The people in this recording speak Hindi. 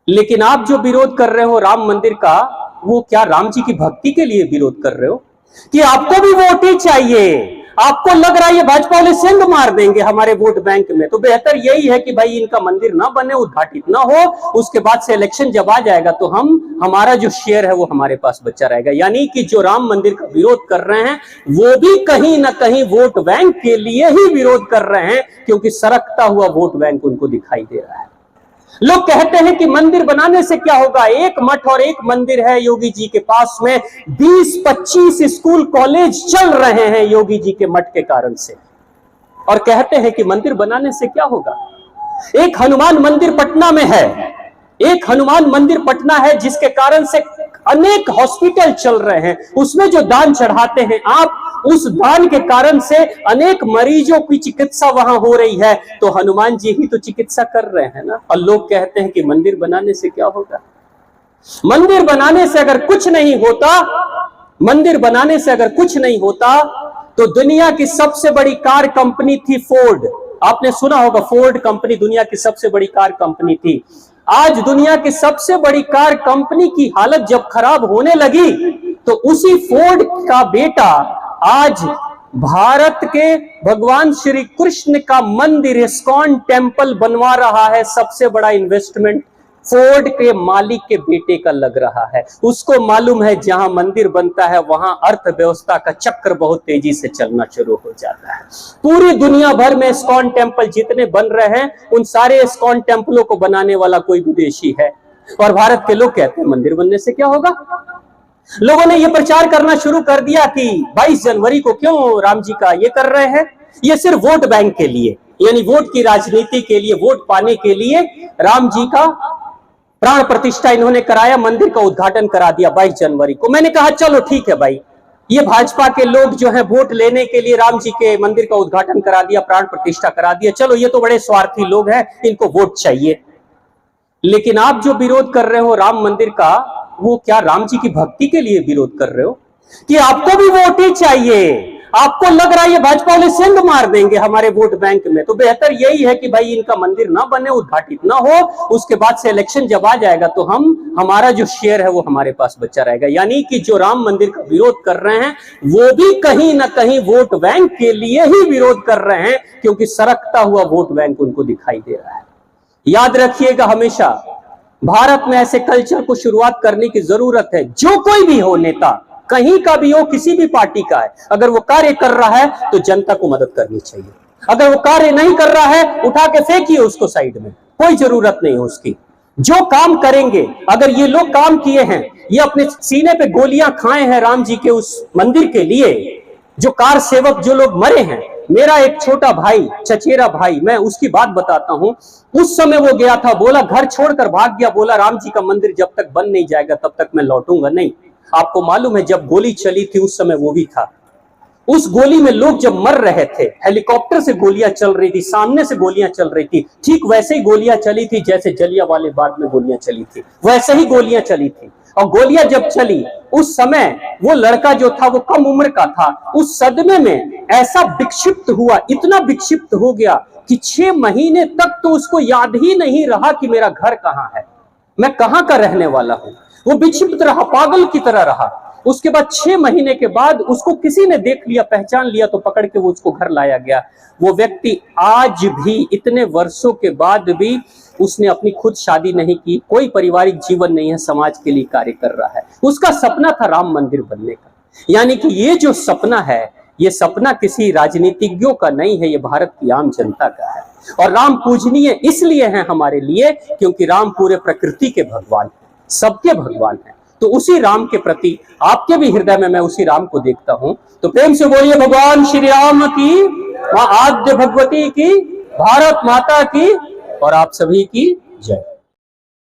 लेकिन आप जो विरोध कर रहे हो राम मंदिर का, वो क्या राम जी की भक्ति के लिए विरोध कर रहे हो कि आपको भी वोट ही चाहिए? आपको लग रहा है ये भाजपा वाले सेंध मार देंगे हमारे वोट बैंक में, तो बेहतर यही है कि भाई इनका मंदिर ना बने, उद्घाटित ना हो, उसके बाद से इलेक्शन जब आ जाएगा तो हमारा जो शेयर है वो हमारे पास बचा रहेगा। यानी कि जो राम मंदिर का विरोध कर रहे हैं वो भी कहीं ना कहीं वोट बैंक के लिए ही विरोध कर रहे हैं, क्योंकि सरकता हुआ वोट बैंक उनको दिखाई दे रहा है। लोग कहते हैं कि मंदिर बनाने से क्या होगा, एक मठ और एक मंदिर है योगी जी के पास में, 20-25 स्कूल कॉलेज चल रहे हैं योगी जी के मठ के कारण से, और कहते हैं कि मंदिर बनाने से क्या होगा। एक हनुमान मंदिर पटना में है, एक हनुमान मंदिर पटना है जिसके कारण से अनेक हॉस्पिटल चल रहे हैं, उसमें जो दान चढ़ाते हैं आप, उस दान के कारण से अनेक मरीजों की चिकित्सा वहां हो रही है, तो हनुमान जी ही तो चिकित्सा कर रहे हैं ना। और लोग कहते हैं कि मंदिर बनाने से क्या होगा। मंदिर बनाने से अगर कुछ नहीं होता, मंदिर बनाने से अगर कुछ नहीं होता तो दुनिया की सबसे बड़ी कार कंपनी थी फोर्ड, आपने सुना होगा, फोर्ड कंपनी दुनिया की सबसे बड़ी कार कंपनी थी। आज दुनिया की सबसे बड़ी कार कंपनी की हालत जब खराब होने लगी तो उसी फोर्ड का बेटा आज भारत के भगवान श्री कृष्ण का मंदिर इस्कॉन टेम्पल बनवा रहा है। सबसे बड़ा इन्वेस्टमेंट फोर्ड के मालिक के बेटे का लग रहा है। उसको मालूम है जहां मंदिर बनता है वहां अर्थव्यवस्था का चक्र बहुत तेजी से चलना शुरू हो जाता है। पूरी दुनिया भर में इस्कॉन टेम्पल जितने बन रहे हैं उन सारे इस्कॉन टेम्पलों को बनाने वाला कोई विदेशी है, और भारत के लोग कहते हैं मंदिर बनने से क्या होगा। लोगों ने यह प्रचार करना शुरू कर दिया कि 22 जनवरी को क्यों राम जी का ये कर रहे हैं, ये सिर्फ वोट बैंक के लिए, यानी वोट की राजनीति के लिए, वोट पाने के लिए राम जी का प्राण प्रतिष्ठा इन्होंने कराया, मंदिर का उद्घाटन करा दिया 22 जनवरी को। मैंने कहा चलो ठीक है भाई, ये भाजपा के लोग जो है वोट लेने के लिए राम जी के मंदिर का उद्घाटन करा दिया, प्राण प्रतिष्ठा करा दिया, चलो ये तो बड़े स्वार्थी लोग हैं, इनको वोट चाहिए। लेकिन आप जो विरोध कर रहे हो राम मंदिर का, वो क्या राम जी की भक्ति के लिए विरोध कर रहे हो कि आपको भी वोट ही चाहिए? आपको लग रहा है ये भाजपा वाले सेंध मार देंगे हमारे वोट बैंक में, तो बेहतर यही है कि भाई इनका मंदिर ना बने, उद्घाटित ना हो, उसके बाद से इलेक्शन जब आ जाएगा तो हमारा जो शेयर है वो हमारे पास बचा रहेगा। यानी कि जो राम मंदिर का विरोध कर रहे हैं वो भी कहीं ना कहीं वोट बैंक के लिए ही विरोध कर रहे हैं, क्योंकि सरकता हुआ वोट बैंक उनको दिखाई दे रहा है। याद रखिएगा हमेशा, भारत में ऐसे कल्चर को शुरुआत करने की जरूरत है। जो कोई भी हो, नेता कहीं का भी हो, किसी भी पार्टी का है, अगर वो कार्य कर रहा है तो जनता को मदद करनी चाहिए। अगर वो कार्य नहीं कर रहा है, उठा के फेंकिए उसको साइड में, कोई जरूरत नहीं है उसकी। जो काम करेंगे, अगर ये लोग काम किए हैं, ये अपने सीने पे गोलियां खाए हैं राम जी के उस मंदिर के लिए, जो कार सेवक जो लोग मरे हैं, मेरा एक छोटा भाई, चचेरा भाई, मैं उसकी बात बताता हूं। उस समय वो गया था, बोला घर छोड़कर भाग गया, बोला राम जी का मंदिर जब तक बन नहीं जाएगा तब तक मैं लौटूंगा नहीं। आपको मालूम है जब गोली चली थी उस समय वो भी था। उस गोली में लोग जब मर रहे थे, हेलीकॉप्टर से गोलियां चल रही थी, सामने से गोलियां चल रही थी, ठीक वैसे ही गोलियां चली थी जैसे जलियांवाले बाग में गोलियां चली थी, वैसे ही गोलियां चली थी। और गोलियां जब चली उस समय वो लड़का जो था वो कम उम्र का था, उस सदमे में ऐसा विक्षिप्त हुआ, इतना विक्षिप्त हो गया कि 6 महीने तक तो उसको याद ही नहीं रहा कि मेरा घर कहां है, मैं कहां का रहने वाला हूं। वो विक्षिप्त रहा, पागल की तरह रहा। उसके बाद 6 महीने के बाद उसको किसी ने देख लिया, पहचान लिया, तो पकड़ के वो उसको घर लाया गया। वो व्यक्ति आज भी, इतने वर्षों के बाद भी, उसने अपनी खुद शादी नहीं की, कोई पारिवारिक जीवन नहीं है, समाज के लिए कार्य कर रहा है। उसका सपना था राम मंदिर बनने का। यानी कि ये जो सपना है, ये सपना किसी राजनीतिज्ञों का नहीं है, ये भारत की आम जनता का है। और राम पूजनीय इसलिए है हमारे लिए क्योंकि राम पूरे प्रकृति के भगवान हैं, सबके भगवान हैं। तो उसी राम के प्रति आपके भी हृदय में मैं उसी राम को देखता हूं। तो प्रेम से बोलिए भगवान श्री राम की, मां आद्य भगवती की, भारत माता की, और आप सभी की जय।